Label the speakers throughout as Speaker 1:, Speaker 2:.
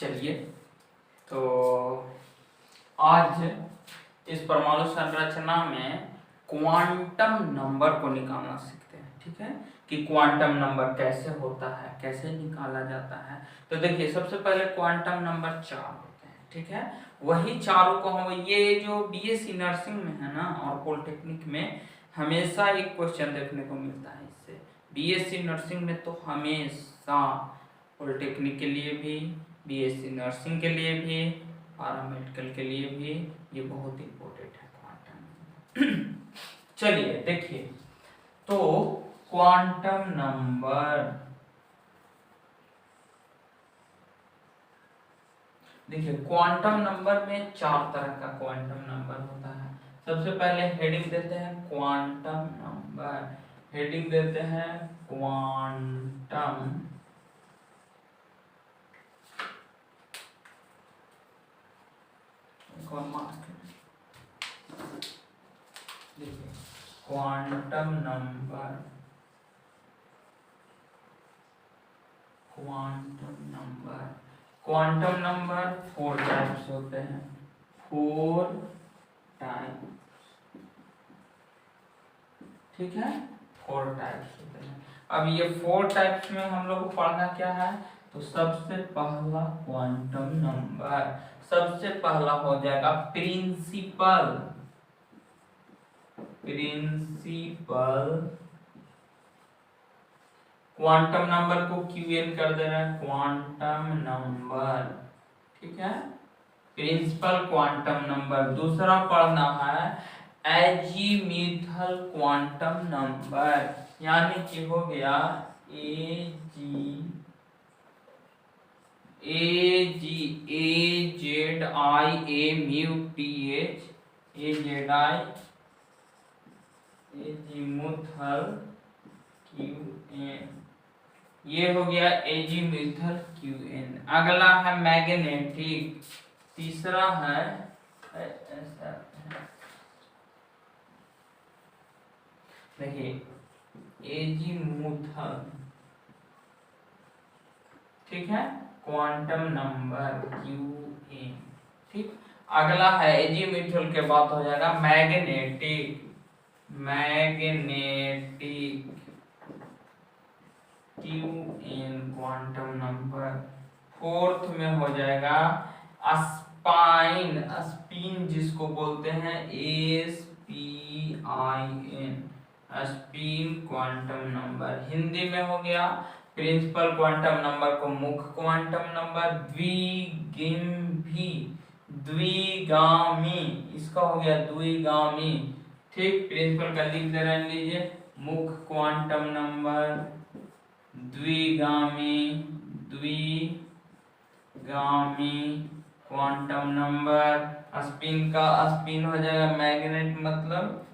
Speaker 1: चलिए, तो आज इस परमाणु संरचना में क्वांटम नंबर को निकालना सीखते हैं। ठीक है, कि क्वांटम नंबर कैसे होता है, कैसे निकाला जाता है। तो देखिए, सबसे पहले क्वांटम नंबर 4 होते हैं। ठीक है, वही चारों को हम, ये जो बीएससी नर्सिंग में है ना और पॉलिटेक्निक में हमेशा एक क्वेश्चन देखने को मिलता है इससे। बीएससी नर्सिंग में तो हमेशा, पॉलिटेक्निक के लिए भी, बीएससी नर्सिंग के लिए भी, पैरामेडिकल के लिए भी ये बहुत इम्पोर्टेंट है क्वांटम। चलिए देखिए, तो क्वांटम नंबर, देखिए क्वांटम नंबर में 4 तरह का क्वांटम नंबर होता है। सबसे पहले हेडिंग देते हैं क्वांटम नंबर, हेडिंग देते हैं क्वांटम देखिए quantum number, quantum number 4 types होते हैं, 4 टाइप्स। ठीक है, 4 टाइप्स होते हैं। अब ये 4 टाइप्स में हम लोग को पढ़ना क्या है, तो सबसे पहला क्वांटम नंबर, सबसे पहला हो जाएगा प्रिंसिपल क्वांटम नंबर को क्यूएन कर दे रहे हैं, क्वांटम नंबर। ठीक है, प्रिंसिपल क्वांटम नंबर। दूसरा पढ़ना है एजीमिथल क्वांटम नंबर, यानी कि हो गया एजीमुथल क्यूएन, ये हो गया एजीमुथल क्यूएन। अगला है मैग्नेटिक, तीसरा है देखिए एजीमुथल, ठीक है, क्वांटम नंबर क्यूएन। ठीक, अगला है एजीमुथल के बाद हो जाएगा magnetic QN quantum number. Fourth में हो जाएगा स्पिन जिसको बोलते हैं स्पिन क्वांटम नंबर। हिंदी में हो गया प्रिंसिपल क्वांटम नंबर को मुख्य क्वांटम नंबर, द्विगामी, इसका हो गया द्विगामी। ठीक, प्रिंसिपल का लिख दे रहे हैं, लीजिए मुख्य क्वांटम नंबर, द्विगामी क्वांटम नंबर। स्पिन का स्पिन हो जाएगा मैग्नेट, मतलब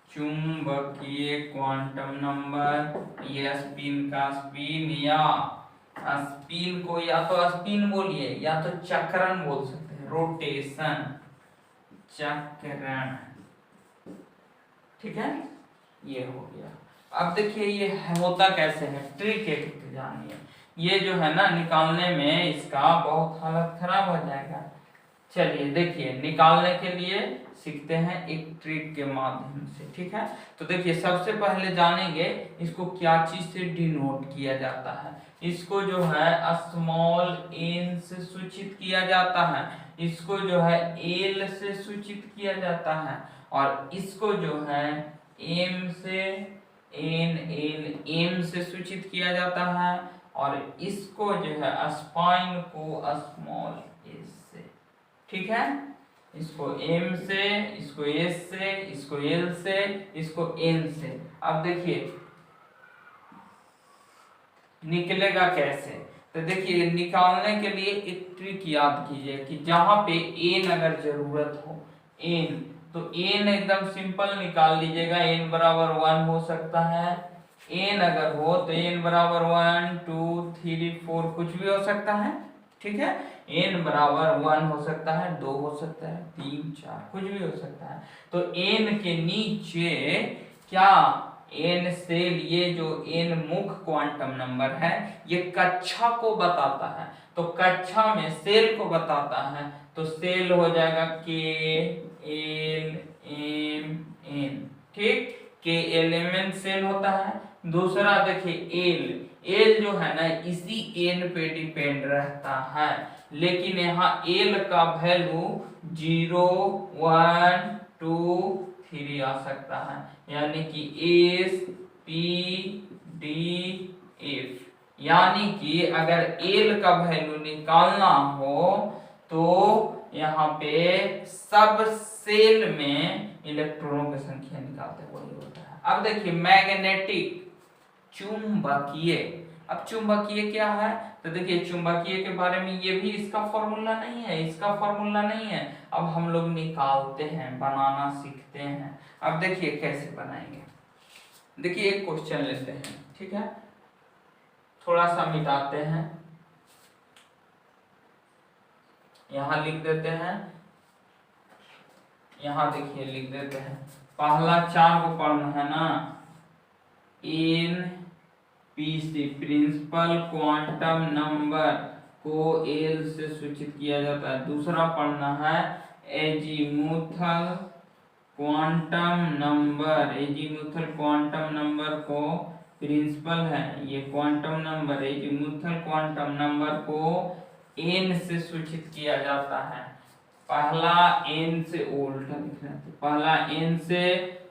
Speaker 1: चुंबकीय क्वांटम नंबर। ये स्पिन का स्पिन, या स्पिन को या तो स्पिन बोलिए या तो चक्रण बोल सकते हैं, रोटेशन, चक्रण। ठीक है, ये हो गया। अब देखिए ये होता कैसे है, ट्रिक एक जानिए। ये जो है ना निकालने में इसका बहुत हालत खराब हो जाएगा। चलिए देखिए, निकालने के लिए सीखते हैं एक ट्रिक के माध्यम से। ठीक है, तो देखिए सबसे पहले जानेंगे इसको क्या चीज से डिनोट किया जाता है। इसको जो है स्मॉल एन से सूचित किया जाता है, इसको जो है एल से सूचित किया जाता है, और इसको जो है एम से सूचित किया जाता है, और इसको जो है स्पाइन को स्मॉल एस से। ठीक है, इसको एम से, इसको एस से, इसको एल से, इसको एन से। अब देखिए निकलेगा कैसे, तो देखिए निकालने के लिए एक ट्रिक याद कीजिए कि जहां पे एन अगर जरूरत हो, एन, तो एन एकदम सिंपल निकाल लीजिएगा। एन बराबर 1 हो सकता है, एन अगर हो तो एन बराबर 1 2 3 4 कुछ भी हो सकता है। ठीक है, एन बराबर 1 हो सकता है, 2 हो सकता है, 3 4 कुछ भी हो सकता है। तो एन के नीचे क्या एन सेल, ये जो एन मुख्य क्वांटम नंबर है ये कक्षा को बताता है, तो कक्षा में सेल को बताता है, तो सेल हो जाएगा के एल एम एन, ठीक, के एल एम एन सेल होता है। दूसरा देखिए एल जो है ना इसी एन पे डिपेंड रहता है, लेकिन यहाँ एल का वैल्यू 0 1 2 3 आ सकता है, यानी कि एस पी डी एफ, यानी कि अगर एल का वैल्यू निकालना हो तो यहाँ पे सब सेल में इलेक्ट्रॉनों की संख्या निकालते वही होता है। अब देखिए मैग्नेटिक, चुंबकीय, अब चुंबकीय क्या है, तो देखिए चुंबकीय के बारे में ये भी इसका फॉर्मूला नहीं है, इसका फॉर्मूला नहीं है, अब हम लोग निकालते हैं, बनाना सीखते हैं। अब देखिए कैसे बनाएंगे, देखिए एक क्वेश्चन लेते हैं, ठीक है, थोड़ा सा मिटाते हैं, यहां लिख देते हैं, यहां देखिए लिख देते हैं, पहला 4 को पढ़ना है ना, इन पीसी प्रिंसिपल क्वांटम नंबर को एल से सूचित किया जाता है। दूसरा पढ़ना है azimuthal quantum number, azimuthal quantum number को प्रिंसिपल है ये quantum number, azimuthal quantum number को एन से सूचित किया जाता है। पहला एन से उल्टा लिख रहे हैं, पहला एन से,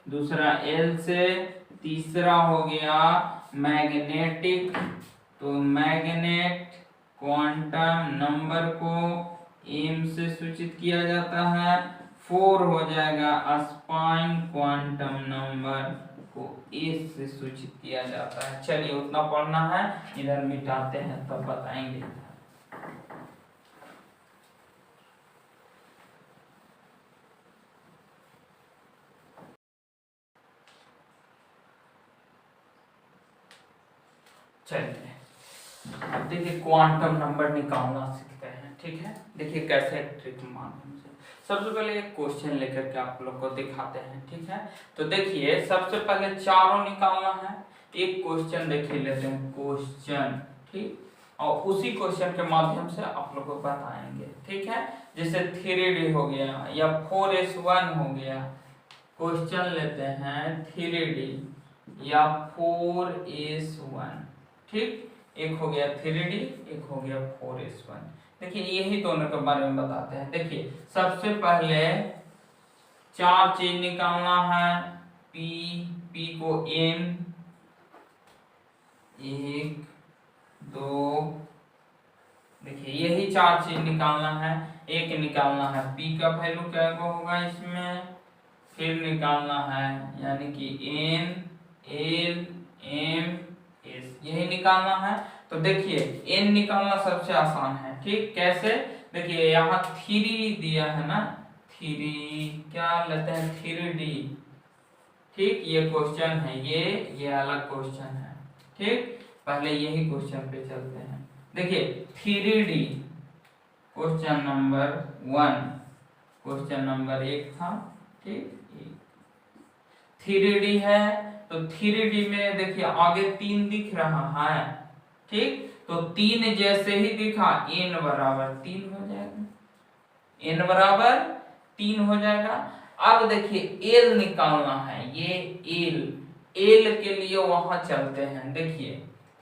Speaker 1: दूसरा एल से, तीसरा हो गया मैग्नेटिक, तो मैग्नेट क्वांटम नंबर को एम से सूचित किया जाता है। 4 हो जाएगा स्पाइन क्वांटम नंबर को एस से सूचित किया जाता है। चलिए उतना पढ़ना है, इधर मिटाते हैं तब बताएंगे। चलिए अब देखिए क्वांटम नंबर निकालना सीखते हैं, ठीक है, देखिए कैसे ट्रिक के माध्यम से। सबसे पहले एक क्वेश्चन लेकर के आप लोग को दिखाते हैं, ठीक है, तो देखिए सबसे पहले चारों निकालना है। एक क्वेश्चन देखिए लेते हैं, क्वेश्चन, ठीक, और उसी क्वेश्चन के माध्यम से आप लोग को बताएंगे, ठीक है, जैसे 3D हो गया या 4s1 हो गया, क्वेश्चन लेते हैं 3D या 4s1, ठीक, एक हो गया 3D, एक हो गया 4s1। देखिए यही दोनों के बारे में बताते हैं। देखिए सबसे पहले 4 चीज निकालना है, पी को m, 1 2, देखिए यही 4 चीज निकालना है। एक निकालना है p का वैल्यू क्या होगा इसमें, फिर निकालना है यानी कि n l m s, यही निकालना है। तो देखिए n निकालना सबसे आसान है, ठीक, कैसे, देखिए यहाँ 3 दिया है ना, 3 क्या लेते हैं 3D, ठीक, ये क्वेश्चन है, ये अलग क्वेश्चन है, ठीक, पहले यही क्वेश्चन पे चलते हैं। देखिए 3D question number 1, question number 1 था, ठीक, 3D है, तो 3D में देखिए आगे 3 दिख रहा है, ठीक, तो 3 जैसे ही दिखा n बराबर 3 हो जाएगा, n बराबर 3 हो जाएगा। अब देखिए l निकालना है, ये l के लिए वहां चलते हैं। देखिए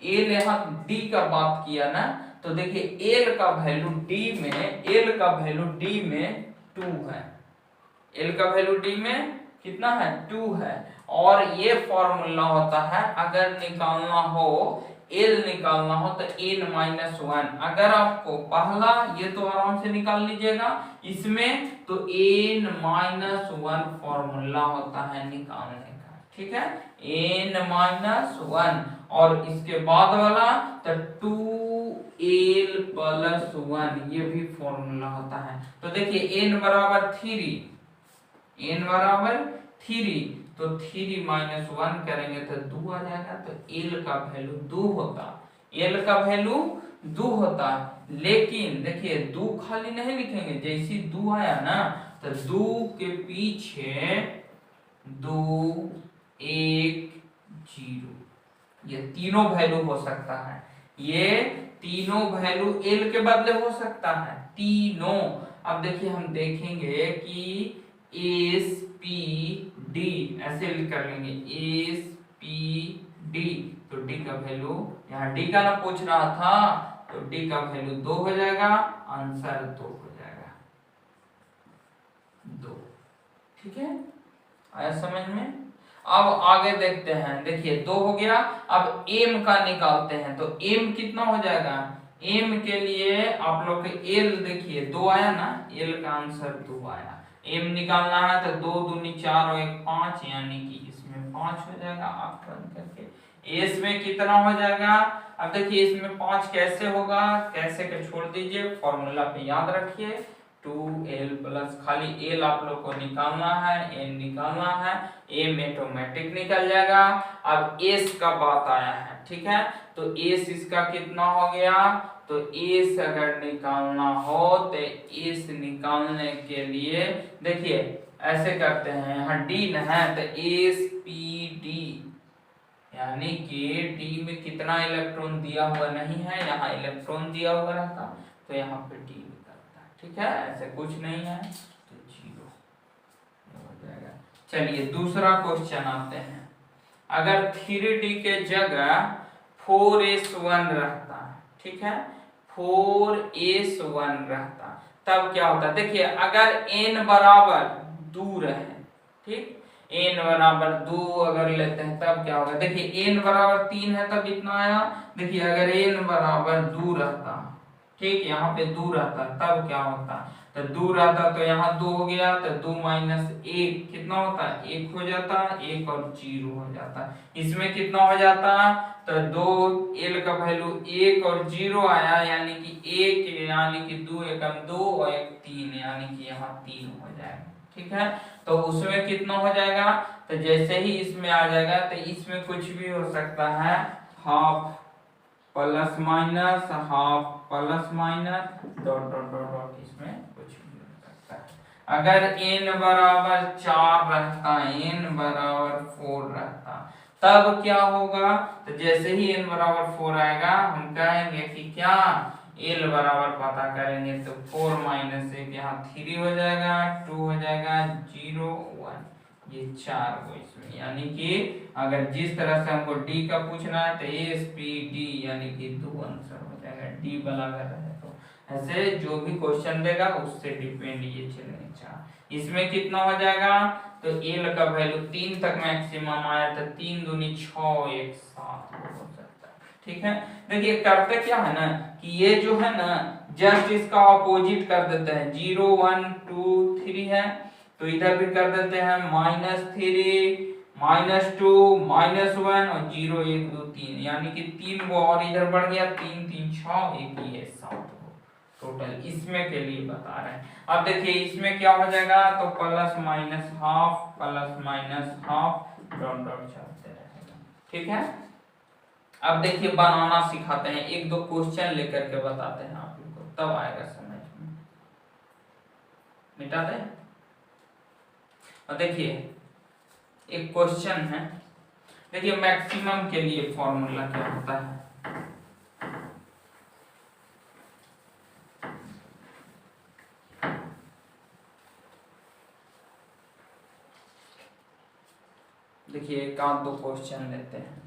Speaker 1: l यहाँ d का बात किया ना, तो देखिए l का वैल्यू d में, l का वैल्यू d में 2 है, l का वैल्यू d में कितना है 2 है, और ये फॉर्मूला होता है अगर निकालना हो, l निकालना हो तो n-1, अगर आपको पहला ये तो आराम से निकाल लीजिएगा, इसमें तो n-1 फॉर्मूला होता है निकालने का, ठीक है, n-1, और इसके बाद वाला तो 2l + 1 ये भी फॉर्मूला होता है। तो देखिए n बराबर 3, n बराबर 3, तो 3 - 1 करेंगे तो 2 आ जाएगा, तो l का वैल्यू 2 होता, l का वैल्यू 2 होता। लेकिन देखिए 2 खाली नहीं लिखेंगे, जैसी 2 आया ना तो 2 के पीछे 2 1 0। ये तीनों वैल्यू हो सकता है, ये तीनों वैल्यू एल के बदले हो सकता है, तीनों। अब देखिए हम देखेंगे कि एस पी डी ऐसे कर लेंगे, एस पी डी, तो डी का वैल्यू, यहाँ डी का ना पूछ रहा था, तो डी का वैल्यू 2 हो जाएगा, आंसर 2 हो जाएगा, 2। ठीक है, आया समझ में। अब आगे देखते हैं, देखिए 2 हो गया। अब एम का निकालते हैं, तो एम कितना हो जाएगा, एम के लिए आप लोग के एल देखिए 2 आया ना, एल का आंसर 2 आया। एम निकालना है तो 2 दूनी 4 और 1 5, यानी कि इसमें 5 हो जाएगा। आप बंद करके एस में कितना हो जाएगा, अब देखिए इसमें 5 कैसे होगा, कैसे के छोड़ दीजिए, फॉर्मूला पे याद रखिए, 2l प्लस, खाली l आप लोग को निकालना है, n निकालना है, m ऑटोमेटिक निकल जाएगा। अब s का बात आया है, ठीक है, तो s इसका कितना हो गया, तो s अगर निकालना हो तो s निकालने के लिए देखिए ऐसे करते हैं, यहाँ d न है तो s p d, यानी कि d में कितना इलेक्ट्रॉन दिया हुआ नहीं है, यहाँ इलेक्ट्रॉन दिया हुआ रहता, तो यहाँ पे d निकलता है। ठीक है, ऐसे कुछ नहीं है, तो 0 हो जाएगा। चलिए दूसरा क्वेश्चन आते हैं, अगर 3d के जगह 4s1 रहता, ठीक है, 4s1 रहता, तब क्या होता, देखिए अगर n बराबर 2 रहे, ठीक, n बराबर 2 अगर लेते हैं तब क्या होगा, देखिए n बराबर 3 है तब इतना आया, देखिए अगर n बराबर 2 रहता, ठीक, यहाँ पे 2 रहता तब क्या होता, तो 2 रहता तो यहाँ 2 हो गया, तो 2 माइनस 1 कितना होता, 1 हो जाता, 1 और 0 हो जाता, इसमें कितना हो जाता, तो 2 l का वैल्यू 1 और 0 आया, यानी कि 1, यानी कि 2 एकम 2 और 1 3, यानी कि यहाँ 3 हो जाएगा। ठीक है, तो उसमें कितना हो जाएगा, तो जैसे ही इसमें आ जाएगा तो इसमें कुछ भी हो सकता है, half plus minus, half plus minus, dot dot dot dot, इसमें कुछ भी हो सकता है। अगर n बराबर 4 रहता, n बराबर 4 रहता, तब क्या होगा, तो जैसे ही n बराबर 4 आएगा हम कहेंगे कि क्या, l बराबर पता करेंगे, तो 4 माइनस 1 यहाँ 3 हो जाएगा, 2 हो जाएगा, 0 1, ये 4 हो इसमें, यानी कि अगर जिस तरह से हमको d का पूछना है तो एस पी डी, यानी कि 2 आंसर हो जाएगा, d बराबर है, तो ऐसे जो भी क्वेश्चन देगा उससे डिपेंड ये चलेंगे। 4 इसमें कितना हो जाएगा, तो l का वैल्यू 3 तक मैक्सिमम आया, तो 3 दूनी 6 1 7 हो सकता है। ठीक है, देखिए करते क्या है ना कि ये जो है ना जस्ट इसका ऑपोजिट कर देते हैं, 0 1 2 3 है तो इधर भी कर देते हैं -3 -2 -1 और 0 1 2 3, यानी कि 3 वो और इधर बढ़ गया, 3 3 6 1 ये 7 टोटल, इसमें के लिए बता रहे हैं। अब देखिए इसमें क्या हो जाएगा, तो plus minus half dot dot चलते रहेगा। ठीक है, अब देखिए बनाना सिखाते हैं, एक दो क्वेश्चन लेकर के बताते हैं आप लोग को, तब आएगा समझ में। मिटा दें, और देखिए एक क्वेश्चन है, देखिए मैक्सिमम के लिए फॉर्मूला क्या होता है, देखिए एक आध दो क्वेश्चन लेते हैं।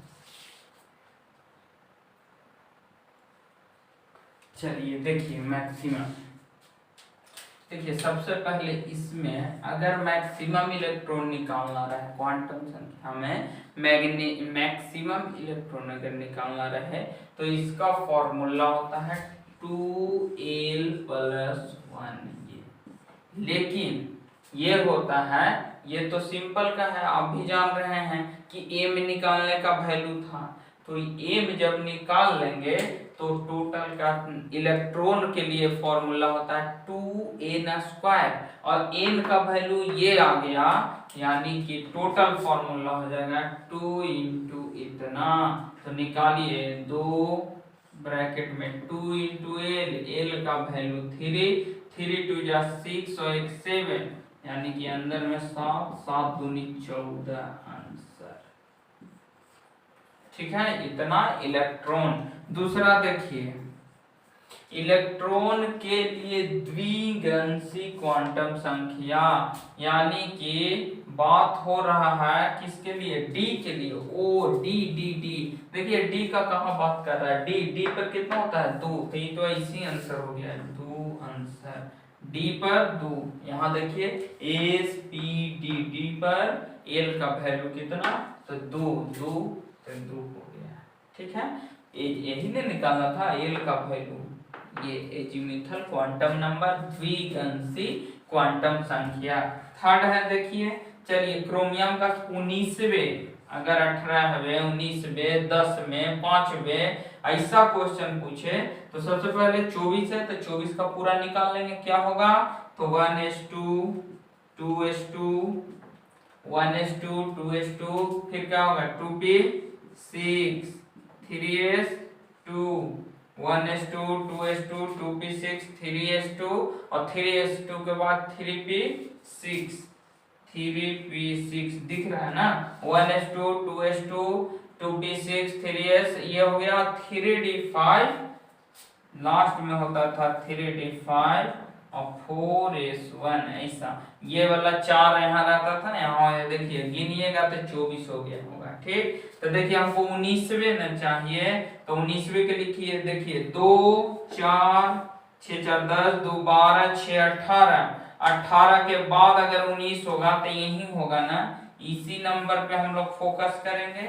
Speaker 1: चलिए देखिए मैक्सिमम, देखिए सबसे पहले इसमें अगर मैक्सिमम इलेक्ट्रॉन निकालना रहे, क्वांटम संख्या में मैक्सिमम इलेक्ट्रॉन अगर निकालना रहे तो इसका फॉर्मूला होता है 2l + 1, लेकिन ये होता है, ये तो सिंपल का है, आप भी जान रहे हैं कि m निकालने का वैल्यू था, तो m जब निकाल लेंगे तो टोटल का इलेक्ट्रॉन के लिए फॉर्मूला होता है 2n², और n का वैल्यू ये आ गया, यानी कि टोटल फॉर्मूला हो जाएगा 2 × इतना, तो निकालिए 2 ब्रैकेट में 2 × l का वैल्यू 3 2 जा 6 और 1 7, यानी कि अंदर में 7 7 दूनी 14 आंसर। ठीक है, इतना इलेक्ट्रॉन। दूसरा देखिए, इलेक्ट्रॉन के लिए द्विग्रंथी क्वांटम संख्या, यानी कि बात हो रहा है किसके लिए, डी के लिए। ओ डी डी डी, देखिए डी का कहाँ बात कर रहा है, डी डी पर कितना होता है, 2, तो ये तो इसी आंसर हो गया, 2 आंसर, डी पर 2। यहाँ देखिए एस पी डी, डी पर एल का वैल्यू कितना, तो 2 2 तो 2 हो गया, ठीक है। यही ने निकालना था एल का वैल्यू, ये एजीमुथल क्वांटम नंबर, द्विग्रंथी क्वांटम संख्या। थर्ड है देखिए, चलिए क्रोमियम का 19वें, अगर 18वें, 19वें, 10वें, 5वें ऐसा क्वेश्चन पूछे तो सबसे पहले 24 है, तो 24 का पूरा निकाल लेंगे, क्या होगा, तो 1s2 2s2 1s2 2s2, फिर क्या होगा 2p6 3s2 1s2 2s2 2p6 3s2 और 3s2 के बाद 3p6 3p6 दिख रहा है ना, 1s2 2s2 2p6 3s, ये हो गया 3d5, लास्ट में होता था 3d5 और 4s1, ऐसा ये वाला 4 यहाँ रहता था, यहाँ देखिए गिनिएगा तो 24 हो गया होगा, ठीक। तो देखिए हमको 19वें न चाहिए, तो 19वें के लिखिए, देखिए 2 4 6 4 10 2 12 6 18, 18 के बाद अगर 19 होगा तो यही होगा ना, इसी नंबर पे हम लोग फोकस करेंगे,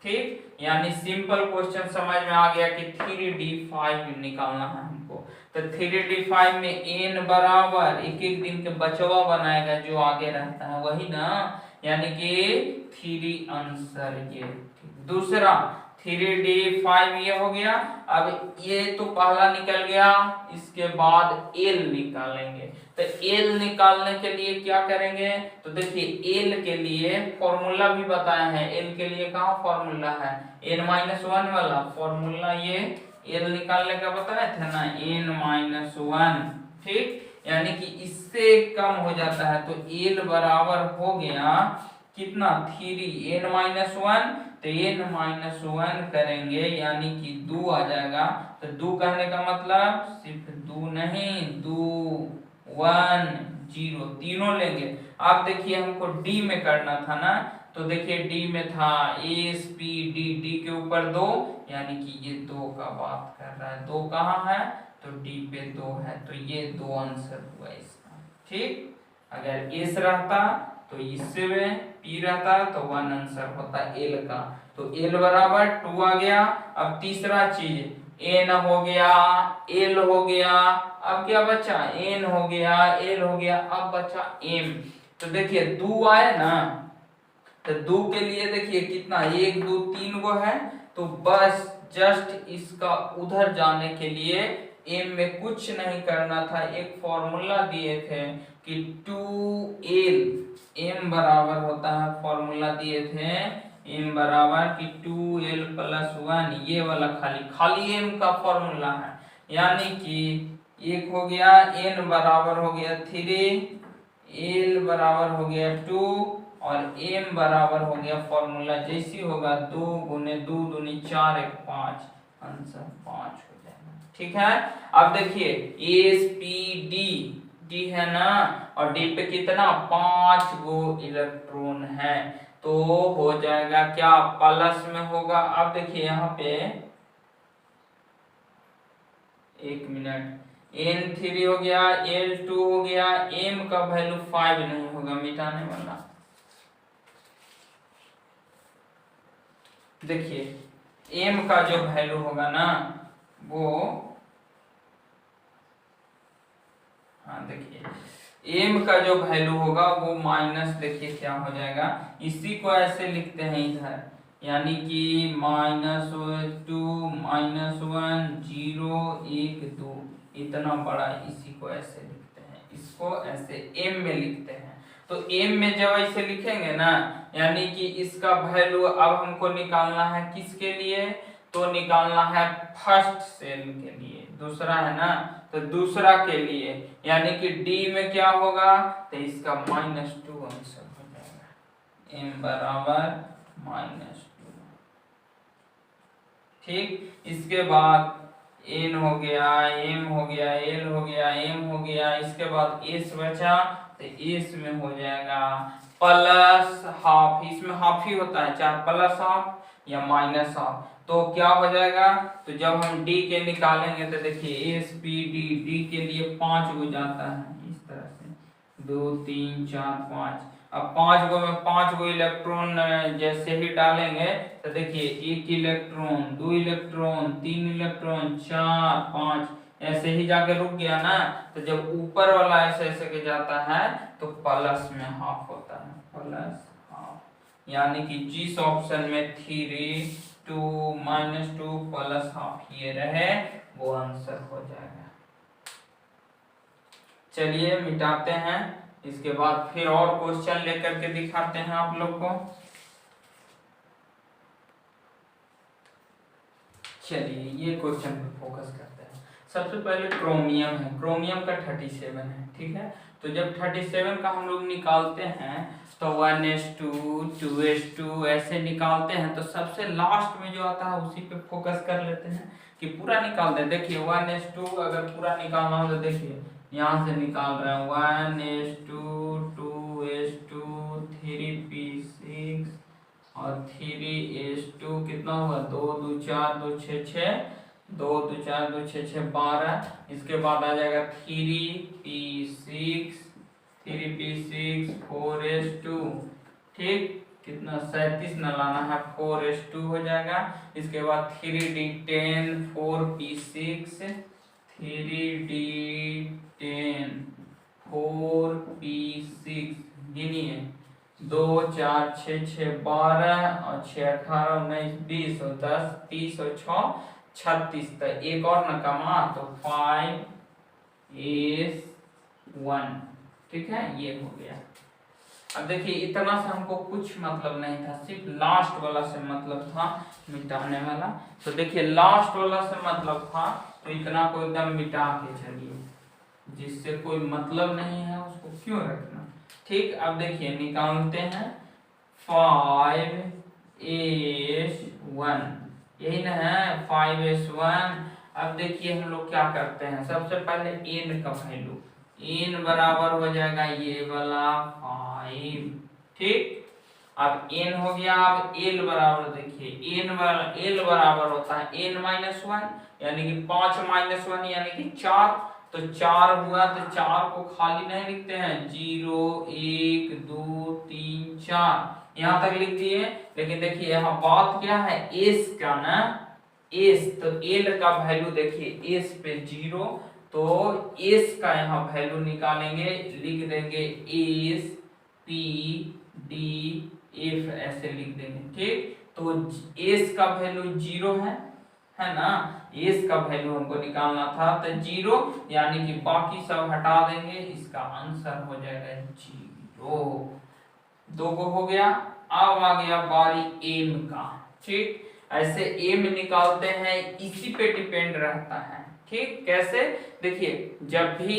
Speaker 1: ठीक। यानी सिंपल क्वेश्चन समझ में आ गया कि 3d5 निकालना है हमको। तो 3d5 में n बराबर एक एक दिन के बचवा बनाएगा जो आगे रहता है वही ना, यानी कि 3 आंसर ये। दूसरा 3d5 ये हो गया, अब ये तो पहला निकल गया, इसके बाद l निकालेंगे। तो l निकालने के लिए क्या करेंगे, तो देखिए l के लिए फॉर्मूला भी बताया है, l के लिए कहाँ फॉर्मूला है, n-1 वाला फॉर्मूला, ये l निकालने का बताया था ना, n-1, ठीक। यानी कि इससे कम हो जाता है, तो l बराबर हो गया कितना, 3 n-1, तो n-1 करेंगे यानी कि 2 आ जाएगा। तो 2 कहने का मतलब सिर्फ 2 नहीं, 2 1 0 तीनों लेंगे। अब देखिए हमको डी में करना था ना, तो देखिए डी में था एस पी डी, डी के ऊपर 2, यानी कि ये 2 का बात कर रहा है, 2 कहाँ है, तो डी पे 2 है, तो ये 2 आंसर हुआ इसका, ठीक। अगर एस रहता तो इससे में पी रहता तो 1 आंसर होता एल का, तो एल बराबर 2 आ गया। अब तीसरा चीज एन हो गया, एल हो गया, अब क्या बचा, एन हो गया, एल हो गया, अब बचा एम। तो देखिए 2 आए ना, तो 2 के लिए देखिए कितना, 1 2 3 गो है, तो बस जस्ट इसका उधर जाने के लिए एम में कुछ नहीं करना था, एक फॉर्मूला दिए थे कि 2l, एम बराबर होता है, फॉर्मूला दिए थे एम बराबर कि 2l + 1, ये वाला खाली एम का फॉर्मूला है, यानी कि एक हो गया n बराबर हो गया 3, l बराबर हो गया 2 और m बराबर हो गया फॉर्मूला जैसी होगा 2 × 2 = 4 1 5, आंसर 5 हो जाएगा, ठीक है। अब देखिए एस पी डी, डी है ना, और डी पे कितना, 5 गो इलेक्ट्रॉन है, तो हो जाएगा क्या, प्लस में होगा। अब देखिए यहाँ पे 1 मिनट, N3 हो गया, L2 हो गया, M का वैल्यू 5 नहीं होगा, मिटाने वाला। देखिए M का जो वैल्यू होगा ना वो, हाँ देखिए M का जो वैल्यू होगा वो माइनस, देखिए क्या हो जाएगा, इसी को ऐसे लिखते हैं इधर, यानी कि -2 -1 0 1 2, इतना बड़ा, इसी को ऐसे लिखते हैं, इसको ऐसे m में लिखते हैं। तो m में जब ऐसे लिखेंगे ना, यानी कि इसका वैल्यू अब हमको निकालना है किसके लिए, तो निकालना है फर्स्ट सेल के लिए, दूसरा है ना, तो दूसरा के लिए, यानी कि d में क्या होगा, तो इसका -2 आंसर हो जाएगा, m बराबर -2। ठीक, इसके बाद एन हो गया, एम हो गया, एल हो गया, एम हो गया, इसके बाद एस बचा, तो एस में हो जाएगा प्लस हाफ, इसमें हाफ ही होता है, चाहे प्लस हाफ या माइनस हाफ। तो क्या हो जाएगा, तो जब हम डी के निकालेंगे तो देखिए एस पी डी, डी के लिए 5 हो जाता है, इस तरह से 2 3 4 5। अब 5 गो में 5 गो इलेक्ट्रॉन जैसे ही डालेंगे तो देखिए 1 इलेक्ट्रॉन, 2 इलेक्ट्रॉन, 3 इलेक्ट्रॉन, 4 5, ऐसे ही जाके रुक गया ना। तो जब ऊपर वाला ऐसे ऐसे के जाता है तो प्लस में हाफ होता है, प्लस हाफ, यानी कि जिस ऑप्शन में 3 2 -2 प्लस हाफ ये रहे वो आंसर हो जाएगा। चलिए मिटाते हैं, इसके बाद फिर और क्वेश्चन लेकर के दिखाते हैं आप लोग को। चलिए ये क्वेश्चन पे फोकस करते हैं। सबसे पहले क्रोमियम है, क्रोमियम का 37 है, ठीक है। तो जब 37 का हम लोग निकालते हैं तो 1s2 2s2 ऐसे निकालते हैं, तो सबसे लास्ट में जो आता है उसी पे फोकस कर लेते हैं कि पूरा निकालते हैं। देखिए 1s2 अगर पूरा निकालना हो तो देखिए यहाँ से निकाल रहे हैं 1s2 2s2 3p6 और 3s2 कितना हुआ 2 2 4 2 6 6 2 2 4 2 6 6 12। इसके बाद आ जाएगा 3p6 4s2, ठीक, कितना 37 न लाना है, 4s2 हो जाएगा। इसके बाद 3d10 4p6 3d10 4p6 गिनिए 2 4 6 6 12 और 6 18 19 20 और 10 30 और 6 36। तो एक और न कमा तो 5s1, ठीक है, ये हो गया। अब देखिए इतना से हमको कुछ मतलब नहीं था, सिर्फ लास्ट वाला से मतलब था मिटाने वाला। तो देखिए लास्ट वाला से मतलब था तो इतना को एकदम मिटा के चलिए, जिससे कोई मतलब नहीं है उसको क्यों रखना, ठीक। अब देखिए निकालते हैं 5s1, यही ना है 5s1। अब देखिए हम लोग क्या करते हैं, सबसे पहले n का वैल्यू, n बराबर हो जाएगा ये वाला 5, ठीक। अब n हो गया, अब l बराबर देखिए l बराबर होता है n - 1, यानी कि 5 - 1 यानी कि 4। तो 4 हुआ तो 4 को खाली नहीं लिखते हैं, 0 1 2 3 4 यहाँ तक लिख दिए। लेकिन देखिए यहाँ बात क्या है, s का ना, s तो l का वैल्यू देखिए s पे 0, तो s का यहाँ वैल्यू निकालेंगे, लिख देंगे s p d f ऐसे लिख देंगे, ठीक। तो s का वैल्यू 0 है ना, s का वैल्यू हमको निकालना था तो 0, यानी कि बाकी सब हटा देंगे, इसका आंसर हो जाएगा 0। 2 को हो गया। अब आ गया बारी m का, ठीक। ऐसे m निकालते हैं, इसी पे डिपेंड रहता है, ठीक। कैसे, देखिए जब भी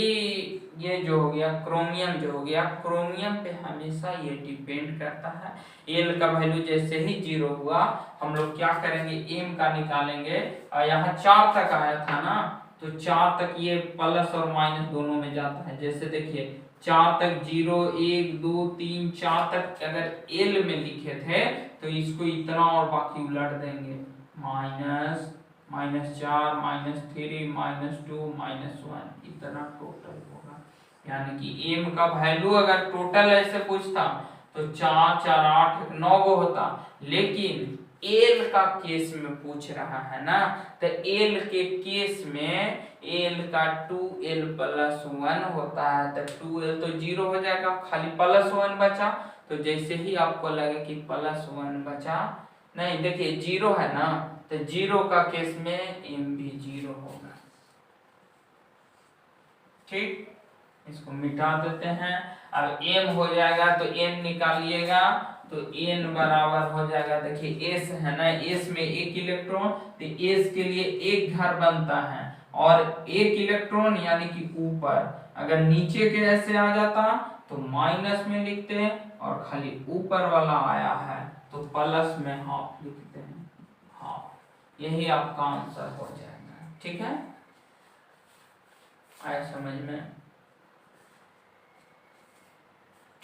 Speaker 1: ये जो हो गया क्रोमियम जो हो गया, क्रोमियम पे हमेशा ये डिपेंड करता है। l का वैल्यू जैसे ही 0 हुआ हम लोग क्या करेंगे, m का निकालेंगे। और यहाँ 4 तक आया था ना, तो 4 तक ये प्लस और माइनस दोनों में जाता है। जैसे देखिए 4 तक 0 1 2 3 4 तक अगर l में लिखे थे तो इसको इतना और बाकी उलट देंगे, -4 -3 -2 -1 इतना टोटल होगा। यानी कि m का वैल्यू अगर टोटल ऐसे पूछता तो 4 4 8 9 गो होता, लेकिन l का केस में पूछ रहा है ना, तो l के केस में l का 2l + 1 होता है, तो 2l तो 0 हो जाएगा, खाली +1 बचा। तो जैसे ही आपको लगे कि +1 बचा, नहीं देखिए 0 है ना, तो 0 का केस में m भी 0 होगा, ठीक। इसको मिटा देते हैं। अब m हो जाएगा तो n निकालिएगा, तो n बराबर हो जाएगा, देखिए s है ना, s में 1 इलेक्ट्रॉन, तो s के लिए एक घर बनता है, और 1 इलेक्ट्रॉन यानी कि ऊपर, अगर नीचे के ऐसे आ जाता तो माइनस में लिखते हैं, और खाली ऊपर वाला आया है तो प्लस में हाफ लिखते हैं, हाफ। यही आपका आंसर हो जाएगा। ठीक है, आया समझ में?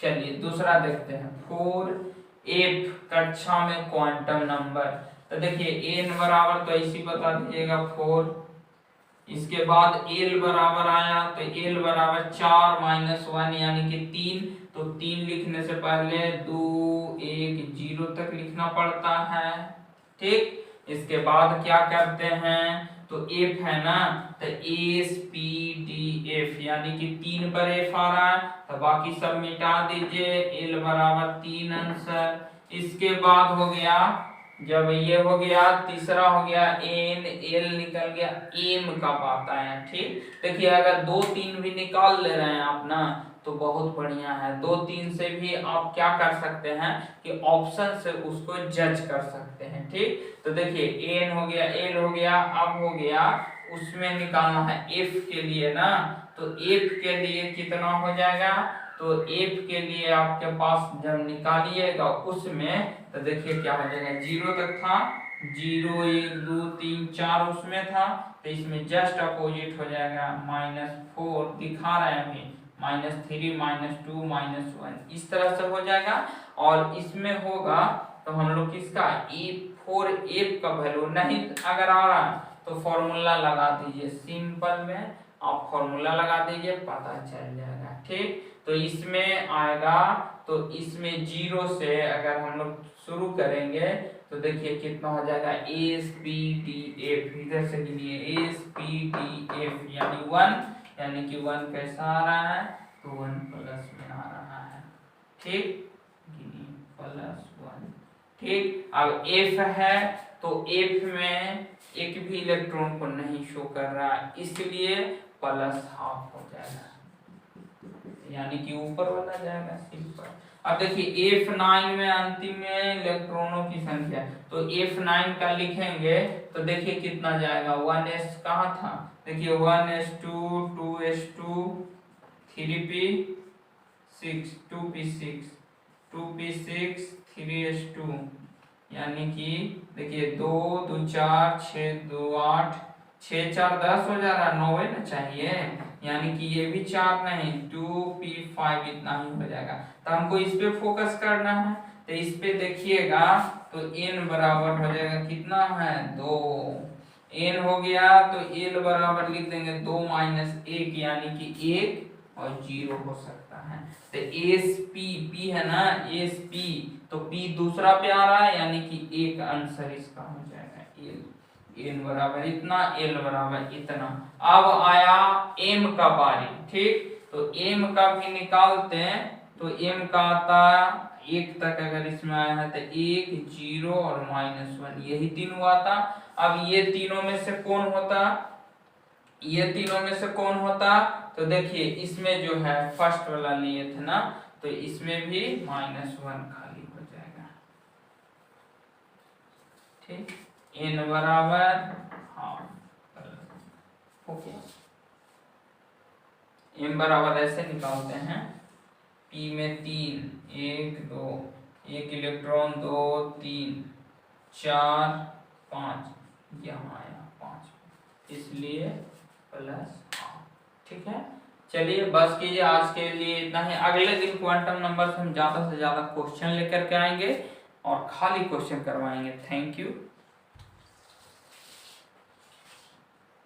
Speaker 1: चलिए दूसरा देखते हैं। 4F कक्षा में क्वांटम नंबर। तो देखिए n बराबर तो ऐसी बता दीजिएगा 4, इसके बाद l बराबर आया तो l बराबर 4 माइनस 1 यानी कि 3। तो 3 लिखने से पहले 2 1 0 तक लिखना पड़ता है। ठीक, इसके बाद क्या करते हैं, तो f है ना, तो एस पी डी एफ यानी कि 3 पर f आ रहा है, तो बाकी सब मिटा दीजिए। l बराबर 3 आंसर। इसके बाद हो गया, जब ये हो गया, तीसरा हो गया एन, एल निकल गया, एम का बात आया। ठीक, देखिए अगर 2 3 भी निकाल ले रहे हैं आप ना तो बहुत बढ़िया है। 2 3 से भी आप क्या कर सकते हैं कि ऑप्शन से उसको जज कर सकते हैं। ठीक, तो देखिए एन हो गया, एल हो गया, अब हो गया उसमें निकालना है एफ के लिए ना, तो एफ के लिए कितना हो जाएगा, तो एफ के लिए आपके पास जब निकालिएगा उसमें तो देखिए क्या हो जाएगा, 0 तक था, 0 1 2 3 4 उसमें था, तो इसमें जस्ट अपोजिट हो जाएगा, -4 दिखा रहे हैं अभी, -3 -2 -1 इस तरह से हो जाएगा। और इसमें होगा तो हम लोग किसका E4F का वैल्यू नहीं अगर आ रहा है तो फॉर्मूला लगा दीजिए, सिंपल में आप फॉर्मूला लगा दीजिए, पता चल जाएगा। ठीक, तो इसमें आएगा, तो इसमें 0 से अगर हम लोग शुरू करेंगे तो देखिए कितना हो जाएगा, एस पी डी एफ, इधर से गिनिए, एस पी डी एफ यानी 1, यानी कि 1 कैसा आ रहा है, तो 1 प्लस में आ रहा है। ठीक, +1। ठीक, अब F है तो F में एक भी इलेक्ट्रॉन को नहीं शो कर रहा है, इसलिए +½ हो जाएगा, यानी कि ऊपर वाला जाएगा सिंपल। अब देखिए F9 में अंतिम में इलेक्ट्रॉनों की संख्या, तो F9 का लिखेंगे तो देखिए कितना जाएगा, 1s कहाँ था, देखिए 1s2 2s2 3p6 2p6 2p6 3s2 यानी कि देखिए 2 2 4 6 2 8 6 4 10 हो जा रहा, 9 ना चाहिए, यानी कि ये भी 4 नहीं, 2p5 इतना ही हो जाएगा। तो हमको इस पे फोकस करना है, तो इस पे देखिएगा तो n बराबर हो जाएगा, कितना है 2, n हो गया तो l बराबर लिख देंगे 2 - 1 यानी कि 1 और 0 हो सकता है। तो एस पी है ना, एस पी, तो p दूसरा पे आ रहा है यानी कि 1 आंसर इसका हो जाएगा, n बराबर इतना, l बराबर इतना। अब आया m का बारी। ठीक, तो m का भी निकालते हैं, तो m का आता 1 तक, अगर इसमें आया है तो 1 0 और -1, यही तीन हुआ था। अब ये तीनों में से कौन होता, ये तीनों में से कौन होता, तो देखिए इसमें जो है फर्स्ट वाला लिए थे ना, तो इसमें भी -1 खाली हो जाएगा। ठीक, n बराबर ओके, m बराबर ऐसे निकालते हैं, p में 3 1 2 1 इलेक्ट्रॉन 2 3 4 5, यहाँ आया 5, इसलिए +½ ठीक है। चलिए बस कीजिए, आज के लिए इतना ही। अगले दिन क्वांटम नंबर से हम ज़्यादा से ज़्यादा क्वेश्चन लेकर के आएंगे और खाली क्वेश्चन करवाएंगे। Thank you.